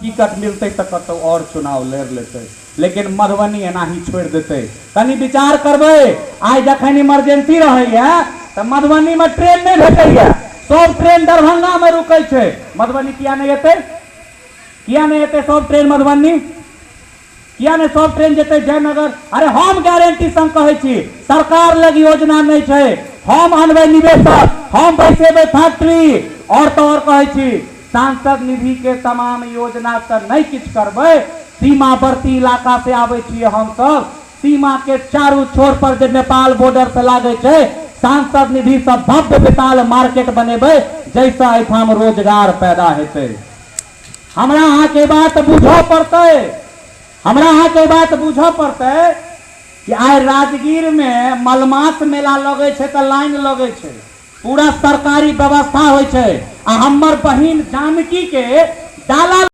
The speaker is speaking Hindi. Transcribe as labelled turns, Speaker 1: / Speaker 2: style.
Speaker 1: टिकट मिलते तो कतौ और चुनाव लड़ लेते, लेकिन मधुबनी एना ही छोड़ देते। कनी विचार करबे, आज जखन इमरजेंसी रहे तो मधुबनी में ट्रेन नहीं भेटैया, सब ट्रेन दरभंगा में रुकै छै, मधुबनी किया नहीं एते? किया नहीं एते सब ट्रेन मधुबनी? किया नहीं सब ट्रेन जेते जयनगर? अरे हम गारंटी संग कहै छी, सरकार लग योजना नहीं छै, हम अनबै निवेशक, हम बैसेबै फैक्ट्री, और तो और कहै छी सांसद निधि के तमाम योजना से नहीं किछ करबै। सीमावर्ती इलाका से आबै छियै हम सब, सीमा के चारू छोर पर जे नेपाल बॉर्डर से लागे छै, सांसद निधि से भव्य विशाल मार्केट बनेबै, जैसा एठाम रोजगार पैदा हेतै। हमरा अहाँ के बात बुझऽ पड़तै, हमरा अहाँ के बात बुझऽ पड़तै कि आइ राजगीर में मलमास मेला लगे छै तो लाइन लगे छै, पूरा सरकारी व्यवस्था होय छै, आ हमर बहिन जानकी के डाला